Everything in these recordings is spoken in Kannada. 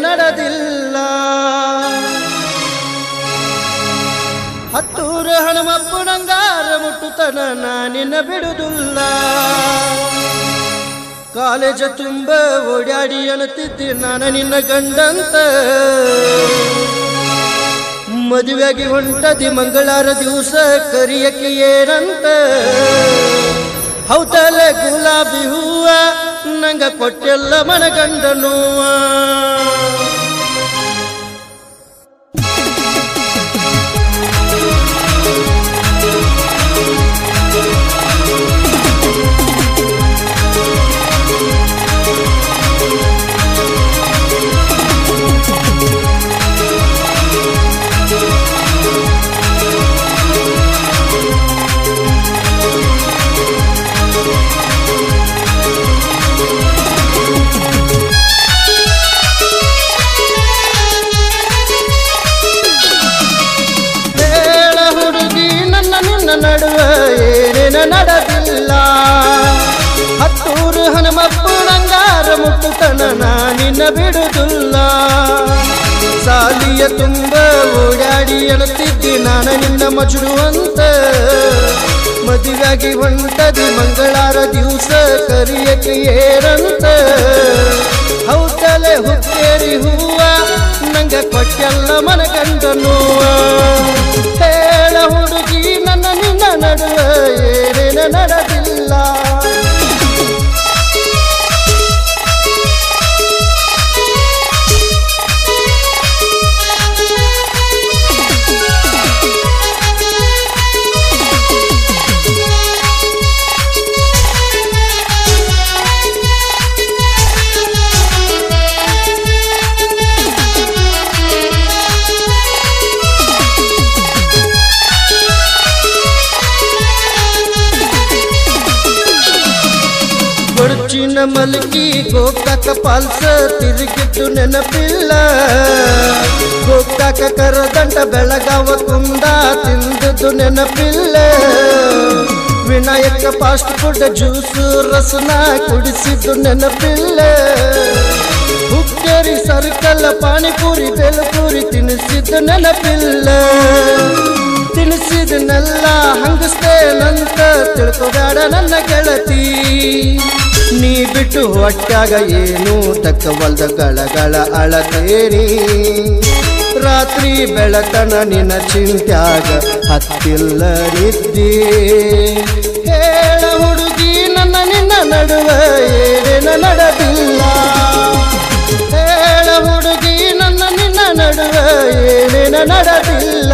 ನಡೆದಿಲ್ಲ. ಹತ್ತೂರು ಹನುಮಪ್ಪನಂಗಾರ ಮುಟ್ಟುತನ ನಾನಿನ್ನ ಬಿಡುದಿಲ್ಲ. ಕಾಲೇಜ ತುಂಬ ಓಡಾಡಿ ಅಣತಿದ್ದೆ ನಾನು ನಿನ್ನ ಗಂಡಂತ. ಮದುವೆಗೆ ಹೊಂಟದಿ ಮಂಗಳಾರ ದಿವಸ ಕರಿಯಕ್ಕೆ ಏನಂತ. ಹೌದಲೆ ಗುಲಾಬಿ ಹೂವ ನಂಗ ಕೊಟ್ಟೆಲ್ಲ ಮನಗಂಡ ನೋವ. ನಡುವ ಏನೇನ ನಡೆದಿಲ್ಲ. ಹತ್ತೂರು ಹನುಮಪ್ಪನಂಗಾರ ಮುಟ್ಟುತನ ನಾನಿನ್ನ ಬಿಡುದಿಲ್ಲ. ಸಾಲಿಯ ತುಂಬ ಓಡಾಡಿ ಅಣತಿದ್ದೆ ನಾನು ನಿನ್ನ ಮಜುರು ಅಂತ. ಮದುವೆಯಾಗಿ ಹೊಂಟದಿ ಮಂಗಳಾರ ದಿವಸ ಕರಿಯಕ್ಕೆ ಏನಂತ. ಹೌದಲೆ ಹುಕ್ಕೇರಿ ಹೂವ ನಂಗ ಕೊಟ್ಟೆಲ್ಲ ಮನಗಂಡ ನೋವ. ಹೇಳ ಹುಡುಗಿ ನನ್ನ ನಿನ್ನ ನಡುವ ಏನೇನ ನಡೆದಿಲ್ಲ. ಕೊಡಚಿನ ಮಲ್ಕಿ ಗೋಕಾಕ ಪಾಲ್ಸ ತಿರುಗಿದ್ದು ನೆನಪಿಲ್ಲ. ಗೋಕಾಕ ಕರದಂಡ ಬೆಳಗಾವ ಕುಂದ ತಿಂದದ್ದು ನೆನಪಿಲ್ಲ. ವಿನಾಯಕ ಫಾಸ್ಟ್ ಫುಡ್ ಜ್ಯೂಸು ರಸನ ಕುಡಿಸಿದ್ದು ನೆನಪಿಲ್ಲ. ಹುಕ್ಕೇರಿ ಸರ್ಕಲ್ ಪಾನಿಪುರಿ ಬೇಲಪುರಿ ತಿನ್ನಿಸಿದ್ದು ನೆನಪಿಲ್ಲ. ತಿನ್ನಿಸಿದನೆಲ್ಲ ಹಂಗಸ್ತೇನಂತ ತಿಳ್ಕೊಬೇಡ ನನ್ನ ಗೆಳತಿ. ನೀ ಬಿಟ್ಟು ಹೊಟ್ಟಾಗ ಏನು ತಕ್ಕವಲ್ದ ಗಳಗಳ ಅಳತೇರಿ. ರಾತ್ರಿ ಬೆಳಕನ ನಿನ್ನ ಚಿಂತ್ಯಾಗ ಹತ್ತಿಲ್ಲ ನಿದ್ದೆ. ಹೇಳ ಹುಡುಗಿ ನನ್ನ ನಿನ್ನ ನಡುವ ಏನೇನ ನಡೆದಿಲ್ಲ. ಹೇಳ ಹುಡುಗಿ ನನ್ನ ನಿನ್ನ ನಡುವ ಏನೇನ ನಡೆದಿಲ್ಲ.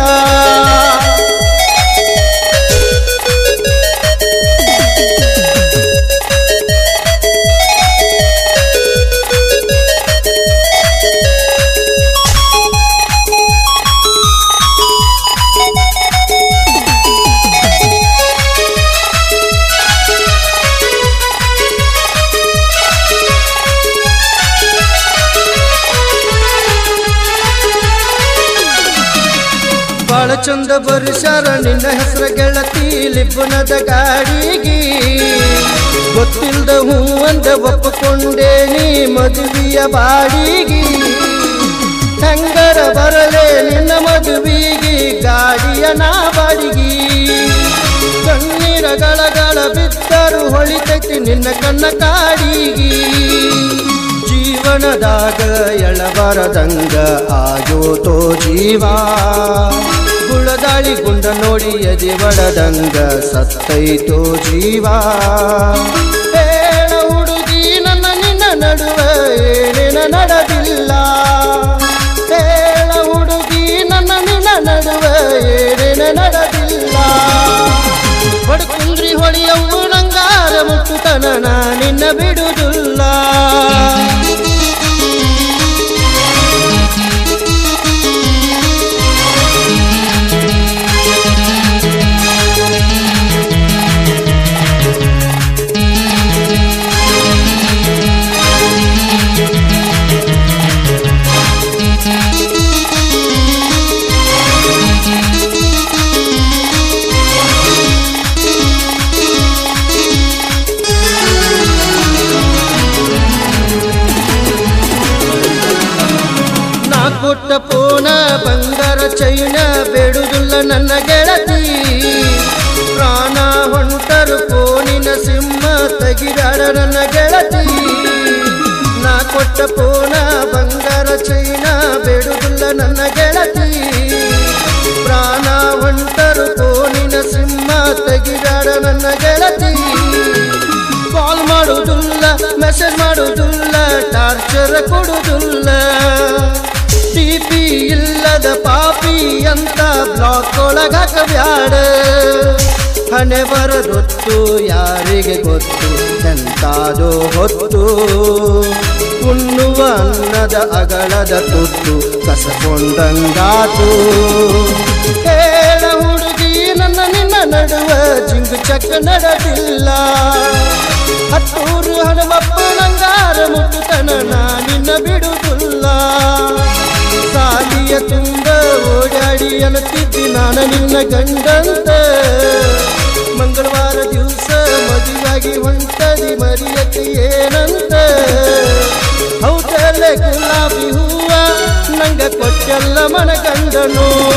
ಬಾಳ ಚಂದ ಬರುಷಾರ ನಿನ್ನ ಹೆಸರ ಗೆಳತಿ ಲಿಬ್ಬುನದ ಗಾಡಿಗಿ. ಗೊತ್ತಿಲ್ದ ಹೂ ಅಂದ ಒಪ್ಪಕೊಂಡೇ ನೀ ಮದುವೆಯ ಬಾಡಿಗಿ. ಹೆಂಗರ ಬರಲೇ ನಿನ್ನ ಮದುವೆಗಿ ಗಾಡಿಯ ನಾ ಬಾಡಿಗಿ. ಕಣ್ಣೀರ ಗಳಗಳ ಬಿದ್ದರು ಹೊಳಿತೈತಿ ನಿನ್ನ ಕಣ್ಣ ಕಾಡಿಗಿ. ಜೀವನದಾಗ ಎಳಬರದಂಗ ಆಯೋತೋ ಜೀವ. ಗುಳದಾಳಿ ಗುಂಡ ನೋಡಿ ಎದೆ ಬಡದಂಗ ಸತ್ತೈತೋ ಜೀವ. ಹೇಳ ಹುಡುಗಿ ನನ್ನ ನಿನ್ನ ನಡುವ ಏನೇನ ನಡೆದಿಲ್ಲ. ಹೇಳ ಹುಡುಗಿ ನನ್ನ ನಿನ್ನ ನಡುವ ಏನೇನ ನಡೆದಿಲ್ಲ. ಹೊಡ್ಕುಂದ್ರಿ ಹೊಳಿಯವು ನಂಗಾರ ಮುಟ್ಟುತನ ನಾನಿನ್ನ ಬಿಡುದಿಲ್ಲ. ಚೈನ ಬೇಡುವುದಿಲ್ಲ ನನ್ನ ಗೆಳತಿ ಪ್ರಾಣ ಹೊಂಟರು ಫೋನಿನ ಸಿಂಹ ತೆಗಿದಾಡ ನನ್ನ ಗೆಳತಿ ನಾ ಕೊಟ್ಟ ಫೋನ ಬಂಗಾರ ಚೈನ ಬೇಡುವುದಿಲ್ಲ ನನ್ನ ಗೆಳತಿ ಪ್ರಾಣ ಹೊಂಟರು ಫೋನಿನ ಸಿಂಹ ತೆಗಿದಾಡ ನನ್ನ ಗೆಳತಿ ಕಾಲ್ ಮಾಡುವುದಿಲ್ಲ ಮೆಸೇಜ್ ಮಾಡುವುದಿಲ್ಲ ಟಾರ್ಚರ್ ಕೊಡುವುದಿಲ್ಲ ಟಿಪಿ ಇಲ್ಲದ ಪಾಪಿ ಅಂತ ಬ್ಲಾಕ್ ಒಳಗಾಕಬ್ಯಾಡ ಹಣೆ ಬರದೊತ್ತು ಯಾರಿಗೆ ಗೊತ್ತು ಎಂತಾದೋ ಹೊತ್ತು ಉಣ್ಣುವ ಅನ್ನದ ಅಗಳದ ತುತ್ತು ಕಸಕೊಂಡಂಗಾತು ಹೇಳ ಹುಡುಗಿ ನನ್ನ ನಿನ್ನ ನಡುವ ಜಿಂಗು ಚಕ್ಕ ನಡೆದಿಲ್ಲ ಹತ್ತೂರು ಹನುಮಪ್ಪ ನಂಗಾರ ಮುಟ್ಟುತನ ನಿನ್ನ ಬಿಡುವುದಿಲ್ಲ ಸಾಲಿಯ ತುಂಬ ಓಡಾಡಿ ಅನ್ನುತ್ತಿದ್ದಿ ನಾನು ನಿನ್ನ ಗಂಡಂತ ಮಂಗಳವಾರ ದಿವಸ ಮದುವಾಗಿ ಹೊಂಟದಿ ಮರಿಯಕ್ಕೆ ಏನಂತ ಹೌದಲ್ಲೇ ಗುಲಾಬಿ ಹೂವ ನಂಗ ಕೊಟ್ಟೆಲ್ಲ ಮನಗಂಡ ನೋವ